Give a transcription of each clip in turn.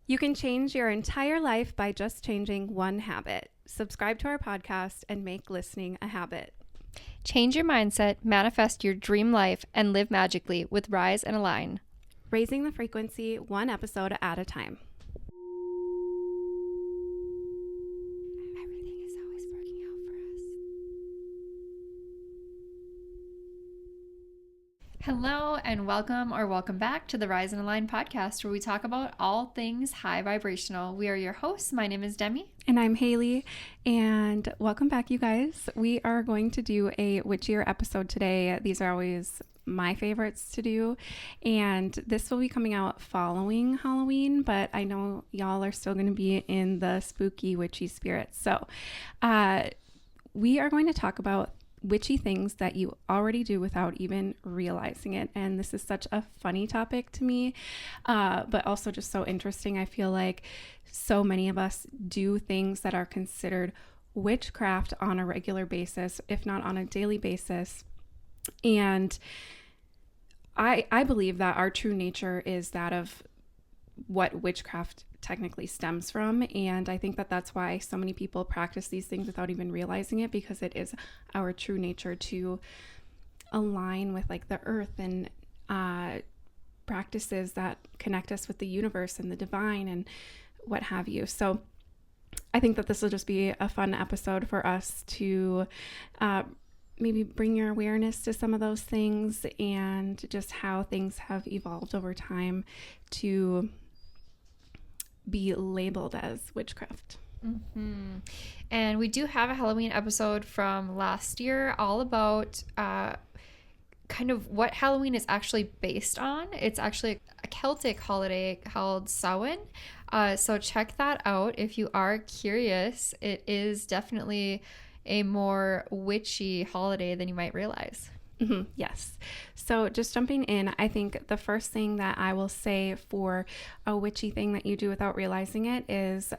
You can change your entire life by just changing one habit. Subscribe to our podcast and make listening a habit. Change your mindset, manifest your dream life, and live magically with Rise and Align. Raising the frequency one episode at a time. Everything is always working out for us. Hello and welcome back to the Rise and Align podcast, where we talk about all things high vibrational. We are your hosts. My name is Demi. And I'm Haley, and welcome back, you guys. We are going to do a witchier episode today. These are always my favorites to do, and this will be coming out following Halloween, but I know y'all are still going to be in the spooky witchy spirit. So we are going to talk about witchy things that you already do without even realizing it. And this is such a funny topic to me, but also just so interesting. I feel like so many of us do things that are considered witchcraft on a regular basis, if not on a daily basis. And I believe that our true nature is that of what witchcraft technically stems from, and I think that that's why so many people practice these things without even realizing it, because it is our true nature to align with like the earth and practices that connect us with the universe and the divine and what have you. So I think that this will just be a fun episode for us to maybe bring your awareness to some of those things and just how things have evolved over time to be labeled as witchcraft. Mm-hmm. And we do have a Halloween episode from last year all about kind of what Halloween is actually based on. It's actually a Celtic holiday called Samhain. So check that out if you are curious. It is definitely a more witchy holiday than you might realize. Mm-hmm. Yes. So just jumping in, I think the first thing that I will say for a witchy thing that you do without realizing it is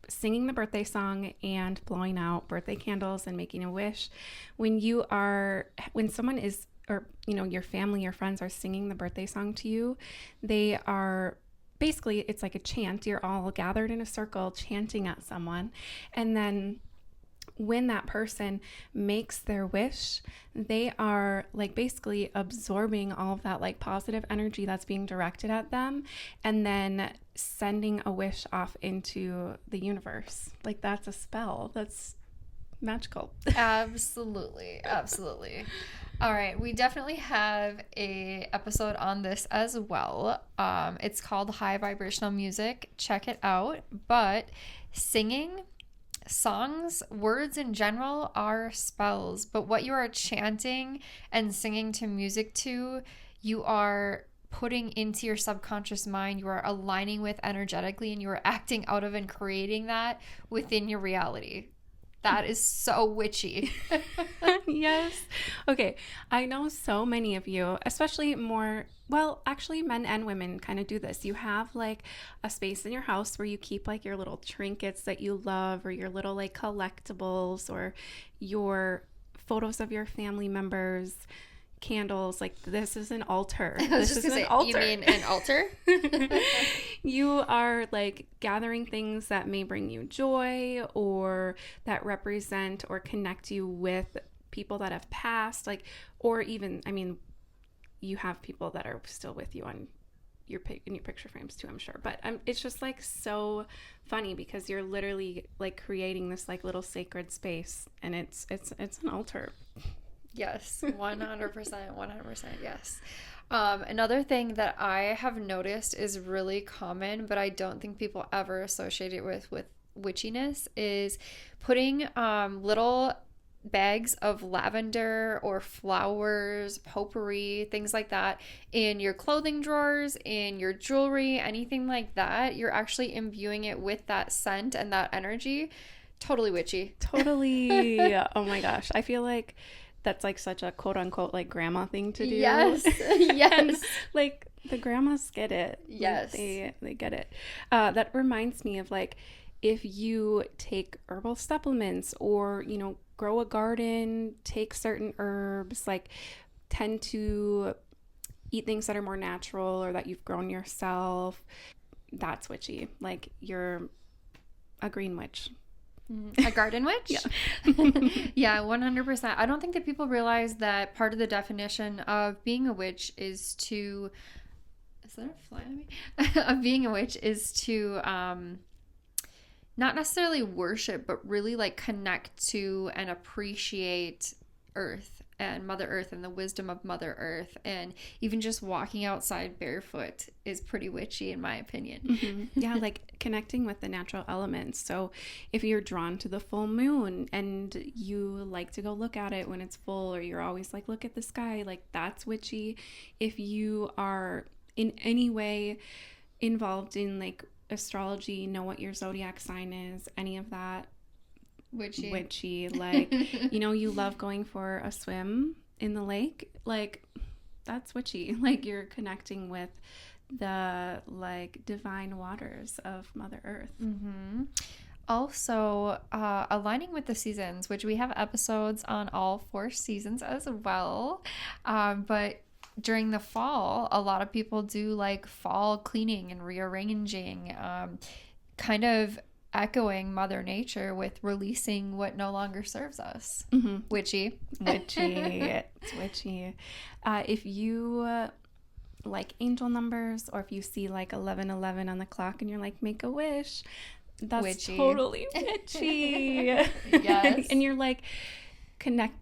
singing the birthday song and blowing out birthday candles and making a wish. When someone is, or your family, your friends are singing the birthday song to you, they are basically, it's like a chant. You're all gathered in a circle chanting at someone, and then when that person makes their wish, they are like basically absorbing all of that like positive energy that's being directed at them and then sending a wish off into the universe. Like that's a spell. That's magical. Absolutely. Absolutely. All right. We definitely have a episode on this as well. It's called High-Vibrational Music. Check it out. But singing, songs, words in general are spells, but what you are chanting and singing to music to, you are putting into your subconscious mind, you are aligning with energetically, and you are acting out of and creating that within your reality. That is so witchy. Yes. Okay. I know so many of you, especially actually men and women kind of do this. You have like a space in your house where you keep like your little trinkets that you love, or your little like collectibles, or your photos of your family members, candles. Like this is an altar. This is an altar. You mean an altar? You are like gathering things that may bring you joy, or that represent or connect you with people that have passed, like, or even, I mean, you have people that are still with you on in your picture frames too, I'm sure. But it's just like so funny because you're literally like creating this like little sacred space, and it's an altar. Yes, 100%, 100%, yes. Another thing that I have noticed is really common, but I don't think people ever associate it with witchiness, is putting little bags of lavender or flowers, potpourri, things like that in your clothing drawers, in your jewelry, anything like that. You're actually imbuing it with that scent and that energy. Totally witchy. Totally. Oh my gosh. I feel like that's like such a quote unquote like grandma thing to do. Yes. Yes. And, like the grandmas get it. Yes. Like, they get it. That reminds me of like if you take herbal supplements or, you know, grow a garden, take certain herbs, like tend to eat things that are more natural or that you've grown yourself. that's witchy. Like, you're a green witch. A garden witch? Yeah. Yeah, 100%. I don't think that people realize that part of the definition of being a witch is to... Is there a fly on me? Of being a witch is to not necessarily worship, but really like connect to and appreciate Earth and Mother Earth and the wisdom of Mother Earth. And even just walking outside barefoot is pretty witchy, in my opinion. Mm-hmm. Yeah, like connecting with the natural elements. So if you're drawn to the full moon and you like to go look at it when it's full, or you're always like, look at the sky, like that's witchy. If you are in any way involved in like astrology, know what your zodiac sign is, any of that, witchy. Like, you know, you love going for a swim in the lake, like that's witchy. Like, you're connecting with the like divine waters of Mother Earth. Mm-hmm. Also, aligning with the seasons, which we have episodes on all 4 seasons as well. But during the fall, a lot of people do like fall cleaning and rearranging, kind of echoing Mother Nature with releasing what no longer serves us. Mm-hmm. Witchy. It's witchy. If you like angel numbers, or if you see like 11:11 on the clock and you're like, make a wish, that's witchy. Totally witchy. Yes. And you're like,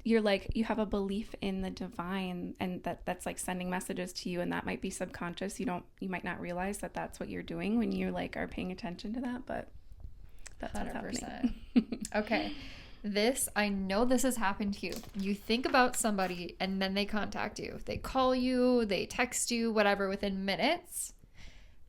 you're like, you have a belief in the divine, and that's like sending messages to you, and that might be subconscious. You might not realize that that's what you're doing when you like are paying attention to that, but that's 100%. What's happening. Okay. I know this has happened to you. You think about somebody and then they contact you. They call you, they text you, whatever, within minutes.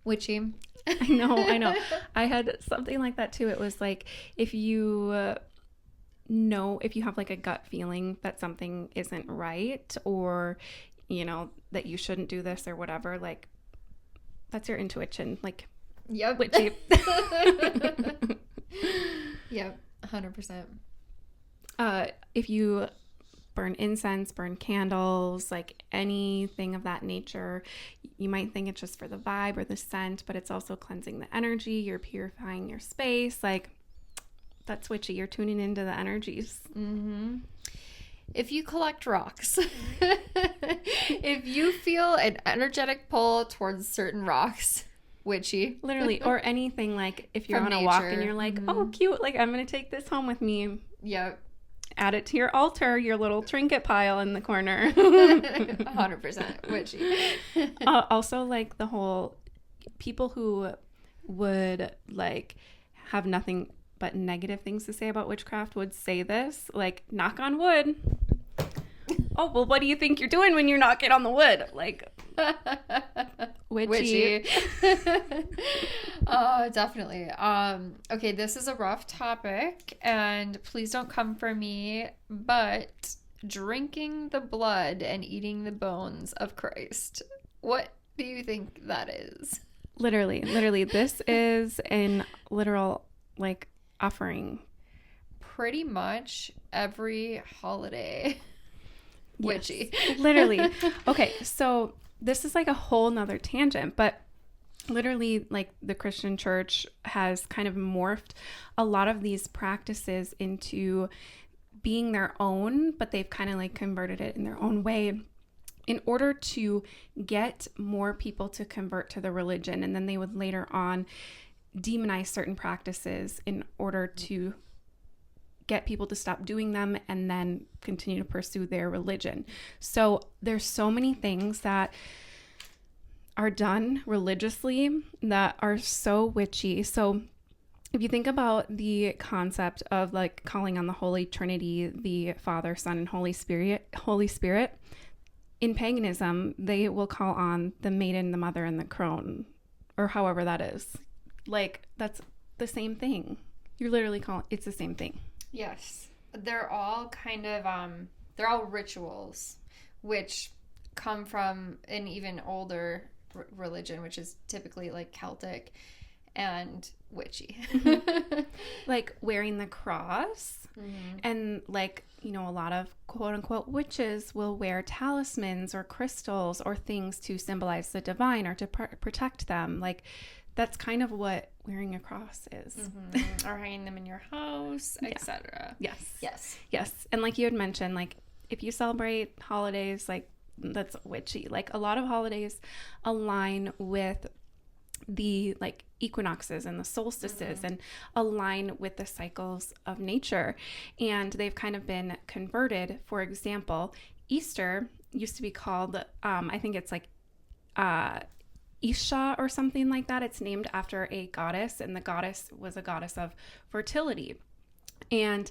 Witchy. I know. I had something like that too. It was like, if you have like a gut feeling that something isn't right, or, you know, that you shouldn't do this or whatever, like that's your intuition. Like, yep. Witchy. Yep. 100%. If you burn incense, burn candles, like anything of that nature, you might think it's just for the vibe or the scent, but it's also cleansing the energy. You're purifying your space. Like, that's witchy. You're tuning into the energies. Mm-hmm. If you collect rocks, if you feel an energetic pull towards certain rocks, witchy. Literally. Or anything, like if you're on a walk and you're like, oh, cute, like I'm going to take this home with me. Yep. Add it to your altar, your little trinket pile in the corner. 100% witchy. Also, like the whole people who would like have nothing but negative things to say about witchcraft would say this, like, knock on wood. Oh, well, what do you think you're doing when you're knocking on the wood? Like, witchy. Oh, definitely. Okay, this is a rough topic, and please don't come for me, but drinking the blood and eating the bones of Christ. What do you think that is? Literally, this is an literal, like, offering. Pretty much every holiday. Witchy. Yes, literally. Okay, so this is like a whole nother tangent, but literally, like, the Christian church has kind of morphed a lot of these practices into being their own, but they've kind of like converted it in their own way in order to get more people to convert to the religion. And then they would later on demonize certain practices in order to get people to stop doing them and then continue to pursue their religion. So there's so many things that are done religiously that are so witchy. So if you think about the concept of like calling on the Holy Trinity, the Father, Son, and Holy Spirit, in paganism, they will call on the maiden, the mother, and the crone, or however that is. Like, that's the same thing. You're literally calling, it's the same thing. Yes. They're all kind of, they're all rituals, which come from an even older religion, which is typically like Celtic and witchy. Like wearing the cross. Mm-hmm. And like, you know, a lot of quote unquote witches will wear talismans or crystals or things to symbolize the divine or to protect them. Like, that's kind of what wearing a cross is. Or hanging them in your house, etc. Yes. And like you had mentioned, like if you celebrate holidays, like that's witchy. Like a lot of holidays align with the like equinoxes and the solstices and align with the cycles of nature, and they've kind of been converted. For example, Easter used to be called I think it's like Isha or something like that. It's named after a goddess, and the goddess was a goddess of fertility, and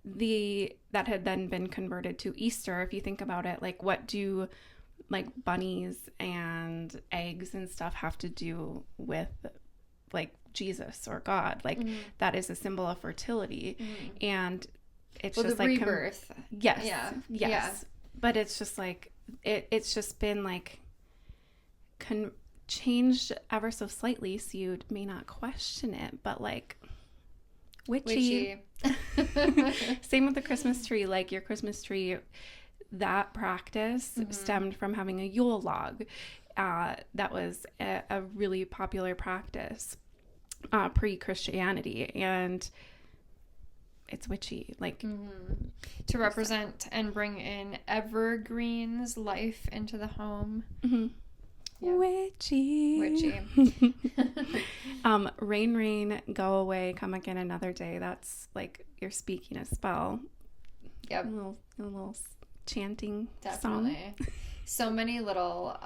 that had then been converted to Easter. If you think about it, like what do like bunnies and eggs and stuff have to do with like Jesus or God? Like that is a symbol of fertility, and it's just the like rebirth. Yes. But it's just like it's just been like changed ever so slightly, so you may not question it, but like witchy. Same with the Christmas tree. Like your Christmas tree, that practice stemmed from having a Yule log. That was a really popular practice pre-Christianity, and it's witchy, like to represent and bring in evergreens, life into the home. Witchy. Rain, go away, come again another day. That's like you're speaking a spell. Yep. A little chanting Definitely. song. So many little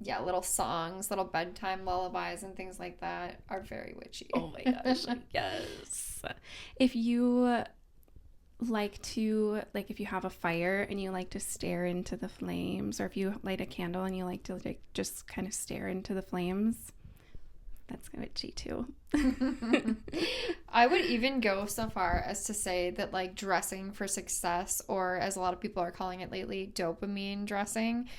little songs, little bedtime lullabies and things like that are very witchy. Oh my gosh. Yes. If you like to, like if you have a fire and you like to stare into the flames, or if you light a candle and you like to like just kind of stare into the flames, that's witchy too. I would even go so far as to say that like dressing for success, or as a lot of people are calling it lately, dopamine dressing,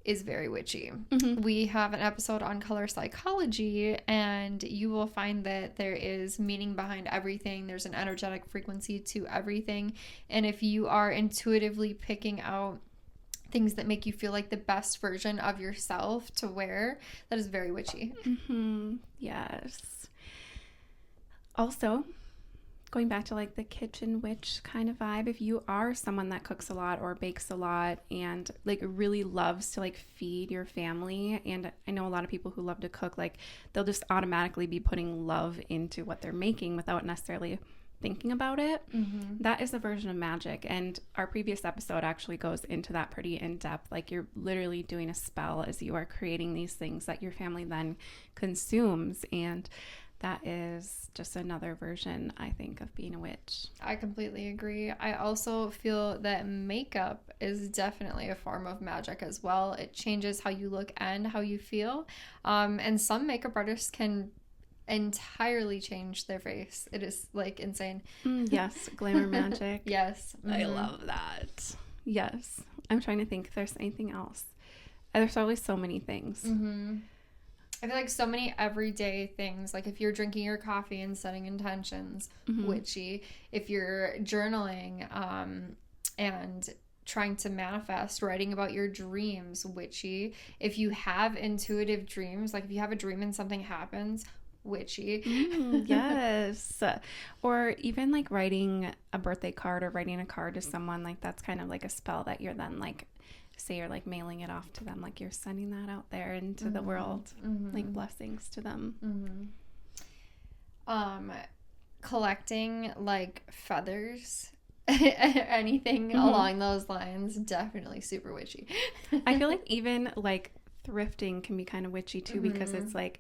is very witchy. We have an episode on color psychology, and you will find that there is meaning behind everything. There's an energetic frequency to everything. And if you are intuitively picking out things that make you feel like the best version of yourself to wear, that is very witchy. Yes. Also, going back to like the kitchen witch kind of vibe, if you are someone that cooks a lot or bakes a lot and like really loves to like feed your family, and I know a lot of people who love to cook, like they'll just automatically be putting love into what they're making without necessarily thinking about it. That is a version of magic, and our previous episode actually goes into that pretty in depth. Like you're literally doing a spell as you are creating these things that your family then consumes, and that is just another version, I think, of being a witch. I completely agree. I also feel that makeup is definitely a form of magic as well. It changes how you look and how you feel. And some makeup artists can entirely change their face. It is like insane. Yes, glamour magic. Yes. I love that. Yes. I'm trying to think if there's anything else. There's always so many things. I feel like so many everyday things, like if you're drinking your coffee and setting intentions, witchy. If you're journaling and trying to manifest, writing about your dreams, witchy. If you have intuitive dreams, like if you have a dream and something happens, witchy. Yes. Or even like writing a birthday card or writing a card to someone, like that's kind of like a spell that you're then like, say you're like mailing it off to them, like you're sending that out there into the world, like blessings to them. Collecting like feathers, anything along those lines, definitely super witchy. I feel like even like thrifting can be kind of witchy too, because it's like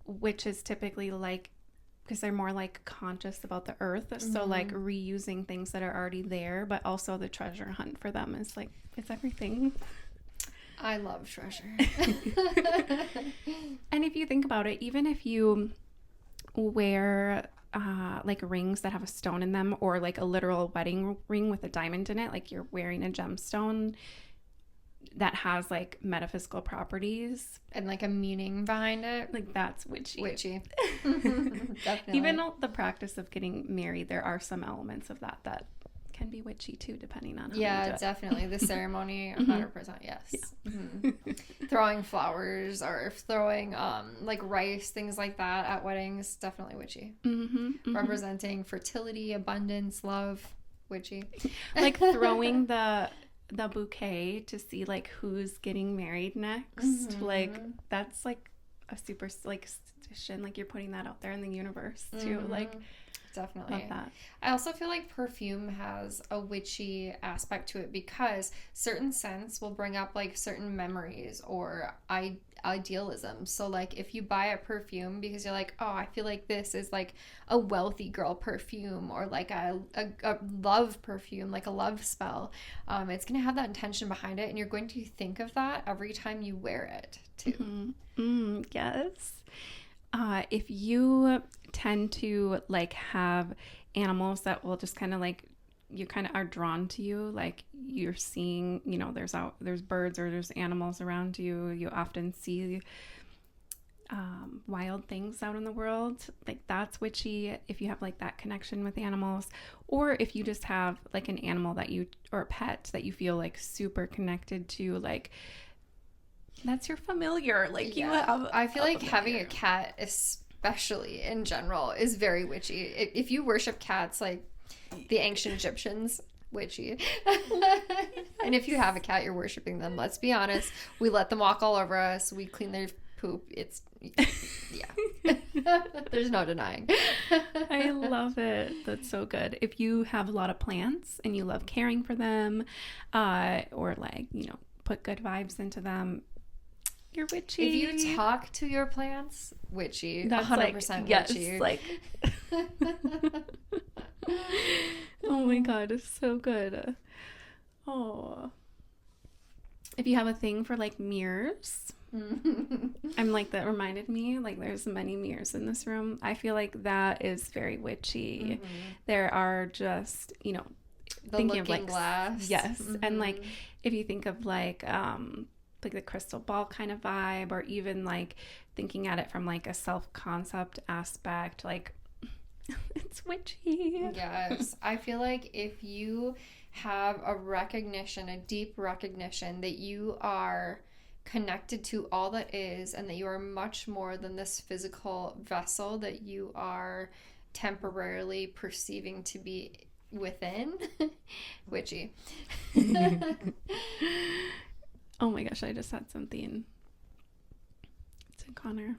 witches typically like, because they're more like conscious about the earth, so like reusing things that are already there, but also the treasure hunt for them is like, it's everything. I love treasure. And if you think about it, even if you wear like rings that have a stone in them, or like a literal wedding ring with a diamond in it, like you're wearing a gemstone that has like metaphysical properties and like a meaning behind it, like that's witchy. Definitely. Even the practice of getting married, there are some elements of that can be witchy too, depending on how Yeah, you do it. definitely. The ceremony, 100%, yes. Yeah. Throwing flowers or throwing like rice, things like that at weddings, definitely witchy. Representing fertility, abundance, love, witchy. Like throwing the bouquet to see like who's getting married next. Like that's like a super like superstition. Like you're putting that out there in the universe too. Like definitely. love that. I also feel like perfume has a witchy aspect to it because certain scents will bring up like certain memories or idealism. So like if you buy a perfume because you're like, oh, I feel like this is like a wealthy girl perfume or like a love perfume, like a love spell, it's going to have that intention behind it, and you're going to think of that every time you wear it too. Yes. If you tend to like have animals that will just kind of like, you kind of are drawn to you, like you're seeing, you know, there's birds or there's animals around you, you often see wild things out in the world, like that's witchy. If you have like that connection with animals, or if you just have like an animal that you, or a pet that you feel like super connected to, like that's your familiar. Like you have, I feel like having a cat, especially in general, is very witchy. If you worship cats, like the ancient Egyptians, witchy. And if you have a cat, you're worshiping them. Let's be honest. We let them walk all over us. We clean their poop. It's, yeah. There's no denying. I love it. That's so good. If you have a lot of plants and you love caring for them, or like, you know, put good vibes into them, you're witchy. If you talk to your plants, witchy. That's 100% like, witchy. yes, like oh my god, it's so good. Oh, if you have a thing for like mirrors, I'm like, that reminded me, like there's many mirrors in this room. I feel like that is very witchy. There are just, you know, the thinking looking of like glass. Yes. And like if you think of like the crystal ball kind of vibe, or even like thinking at it from like a self-concept aspect, like it's witchy. Yes. I feel like if you have a deep recognition that you are connected to all that is, and that you are much more than this physical vessel that you are temporarily perceiving to be within, witchy. Oh my gosh, I just had something. It's in Connor.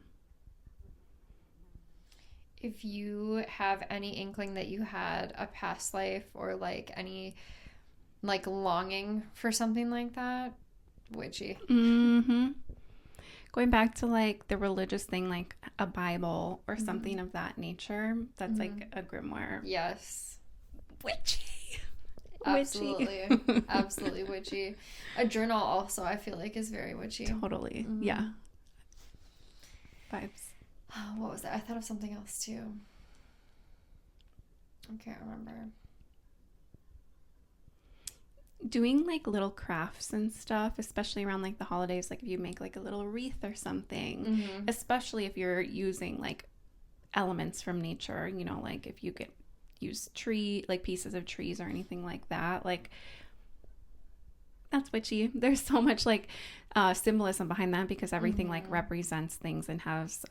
If you have any inkling that you had a past life, or like any like longing for something like that, witchy. Going back to like the religious thing, like a Bible or something of that nature, that's like a grimoire. Yes. Witchy. Absolutely. Absolutely witchy. A journal also, I feel like, is very witchy. Totally. Yeah. Vibes. What was that? I thought of something else too. I can't remember. Doing like little crafts and stuff, especially around like the holidays, like if you make like a little wreath or something, especially if you're using like elements from nature, you know, like if you use like pieces of trees or anything like that, like that's witchy. There's so much like symbolism behind that, because everything like represents things and has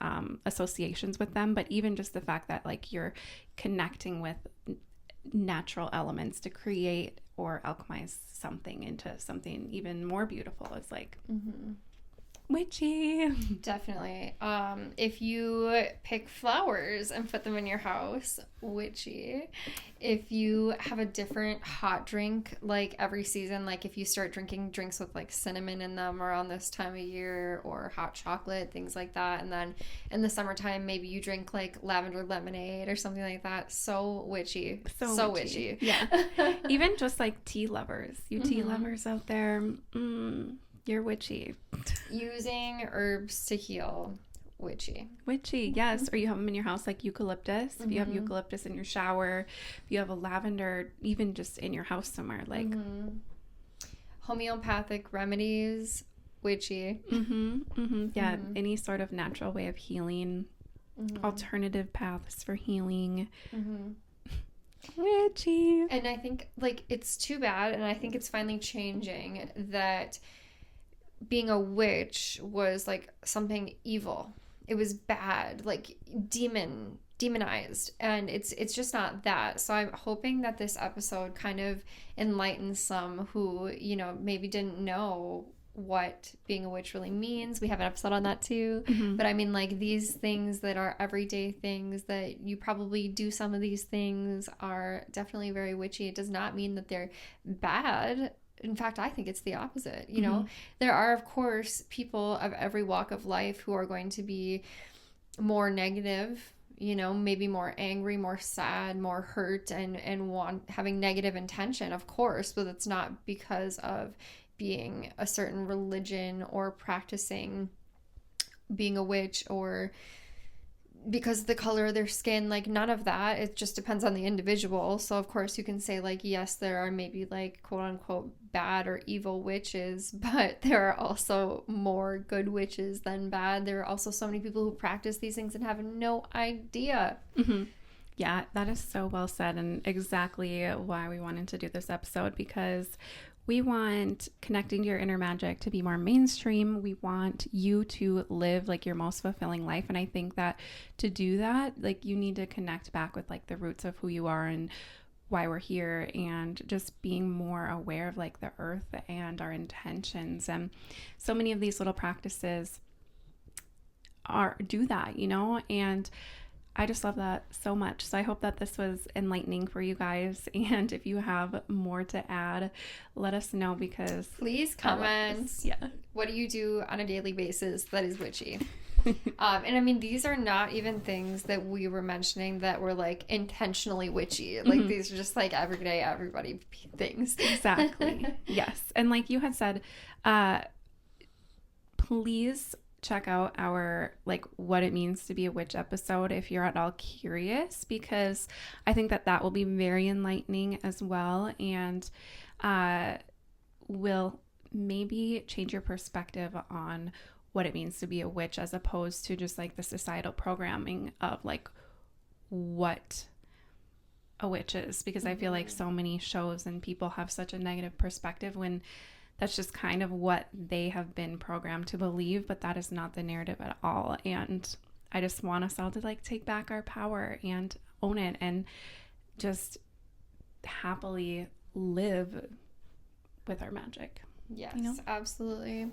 associations with them. But even just the fact that like you're connecting with natural elements to create or alchemize something into something even more beautiful is like witchy. Definitely. If you pick flowers and put them in your house, witchy. If you have a different hot drink like every season, like if you start drinking drinks with like cinnamon in them around this time of year, or hot chocolate, things like that, and then in the summertime maybe you drink like lavender lemonade or something like that, so witchy. So witchy. Yeah. Even just like tea lovers, you tea lovers out there, you're witchy. Using herbs to heal, witchy. Witchy, yes. Or you have them in your house, like eucalyptus. If you have eucalyptus in your shower, if you have a lavender, even just in your house somewhere, like homeopathic remedies, witchy. Yeah, any sort of natural way of healing, alternative paths for healing. Witchy. And I think, like, it's too bad, and I think it's finally changing, that being a witch was, like, something evil. It was bad, like, demonized, and it's just not that. So I'm hoping that this episode kind of enlightens some who, you know, maybe didn't know what being a witch really means. We have an episode on that too. Mm-hmm. But I mean, like, these things that are everyday things that you probably do, some of these things are definitely very witchy. It does not mean that they're bad. In fact, I think it's the opposite. You know, there are, of course, people of every walk of life who are going to be more negative, you know, maybe more angry, more sad, more hurt, and having negative intention, of course, but it's not because of being a certain religion or practicing being a witch or because of the color of their skin. Like, none of that. It just depends on the individual. So of course you can say, like, yes, there are maybe, like, quote unquote bad or evil witches, but there are also more good witches than bad. There are also so many people who practice these things and have no idea. Yeah, that is so well said, and exactly why we wanted to do this episode, because we want connecting to your inner magic to be more mainstream. We want you to live, like, your most fulfilling life. And I think that to do that, like, you need to connect back with, like, the roots of who you are and why we're here, and just being more aware of, like, the earth and our intentions. And so many of these little practices do that, you know, and I just love that so much. So I hope that this was enlightening for you guys. And if you have more to add, let us know, because please comment. Yeah. What do you do on a daily basis that is witchy? And I mean, these are not even things that we were mentioning that were, like, intentionally witchy. Like, these are just, like, everyday, everybody things. Exactly. Yes. And like you had said, please check out our, like, what it means to be a witch episode if you're at all curious, because I think that that will be very enlightening as well, and will maybe change your perspective on what it means to be a witch, as opposed to just, like, the societal programming of, like, what a witch is, because I feel like so many shows and people have such a negative perspective when that's just kind of what they have been programmed to believe, but that is not the narrative at all. And I just want us all to, like, take back our power and own it, and just happily live with our magic. Yes, you know? Absolutely.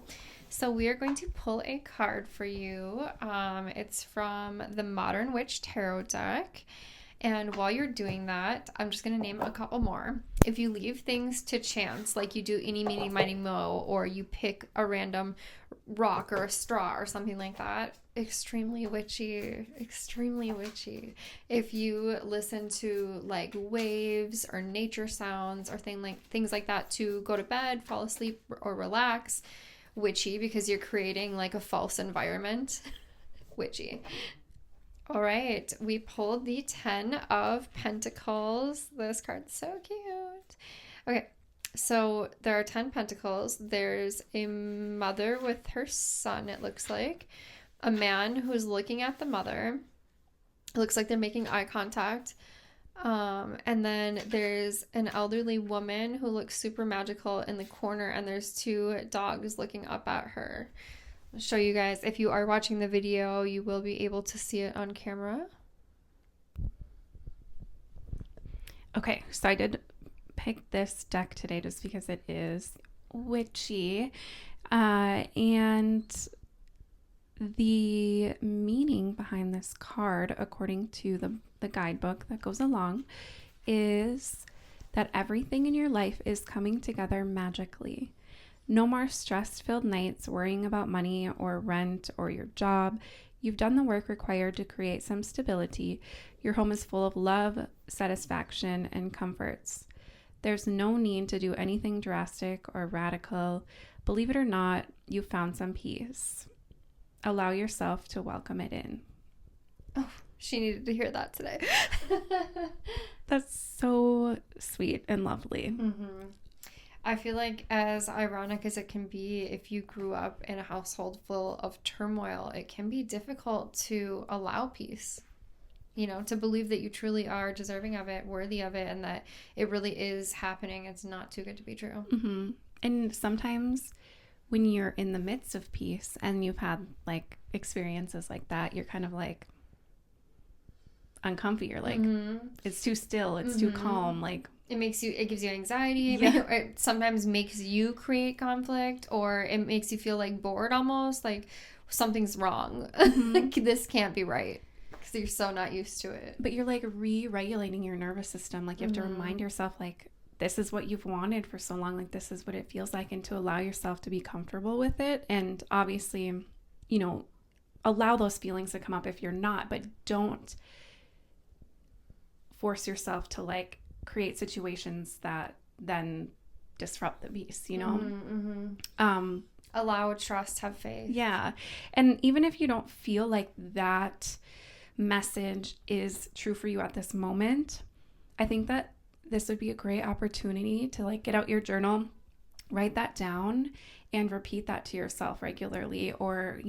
So we are going to pull a card for you. It's from the Modern Witch Tarot deck. And while you're doing that, I'm just going to name a couple more. If you leave things to chance, like you do eeny, meeny, miny, moe, or you pick a random rock or a straw or something like that, extremely witchy, extremely witchy. If you listen to, like, waves or nature sounds or things like that to go to bed, fall asleep, or relax, witchy, because you're creating, like, a false environment. Witchy. All right, we pulled the 10 of Pentacles. This card's so cute. Okay, so there are 10 pentacles. There's a mother with her son, it looks like. A man who's looking at the mother. It looks like they're making eye contact. And then there's an elderly woman who looks super magical in the corner, and there's 2 dogs looking up at her. I'll show you guys. If you are watching the video, you will be able to see it on camera. Okay, so I did pick this deck today just because it is witchy. And the meaning behind this card, according to the guidebook that goes along, is that everything in your life is coming together magically. No more stress-filled nights worrying about money or rent or your job. You've done the work required to create some stability. Your home is full of love, satisfaction, and comforts. There's no need to do anything drastic or radical. Believe it or not, you've found some peace. Allow yourself to welcome it in. Oh, she needed to hear that today. That's so sweet and lovely. I feel like, as ironic as it can be, if you grew up in a household full of turmoil, it can be difficult to allow peace. to believe that you truly are deserving of it, worthy of it, and that it really is happening. It's not too good to be true. Mm-hmm. And sometimes when you're in the midst of peace and you've had like experiences like that, you're kind of like uncomfy. You're like, it's too still. It's too calm. Like, it gives you anxiety. Yeah. It sometimes makes you create conflict, or it makes you feel like bored almost, like something's wrong. Like, this can't be right, because you're so not used to it. But you're like re-regulating your nervous system. Like, you have to remind yourself, like, this is what you've wanted for so long. Like, this is what it feels like, and to allow yourself to be comfortable with it. And obviously, allow those feelings to come up if you're not, but don't force yourself to like create situations that then disrupt the peace, Allow, trust, have faith. Yeah. And even if you don't feel like that message is true for you at this moment, I think that this would be a great opportunity to like get out your journal, write that down, and repeat that to yourself regularly, or,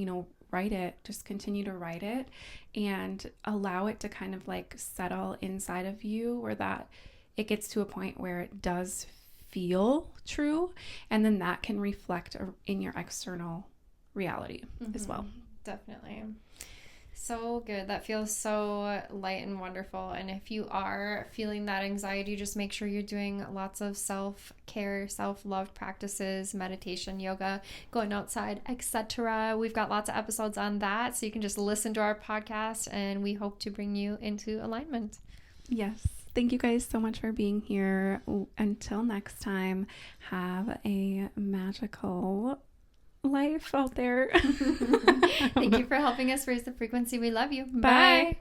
write it, just continue to write it and allow it to kind of like settle inside of you, or that it gets to a point where it does feel true, and then that can reflect in your external reality as well. Definitely. So good. That feels so light and wonderful. And if you are feeling that anxiety, just make sure you're doing lots of self-care, self-love practices, meditation, yoga, going outside, etc. We've got lots of episodes on that, so you can just listen to our podcast, and we hope to bring you into alignment. Yes. Thank you guys so much for being here. Until next time, have a magical life out there. Thank you for helping us raise the frequency. We love you. Bye.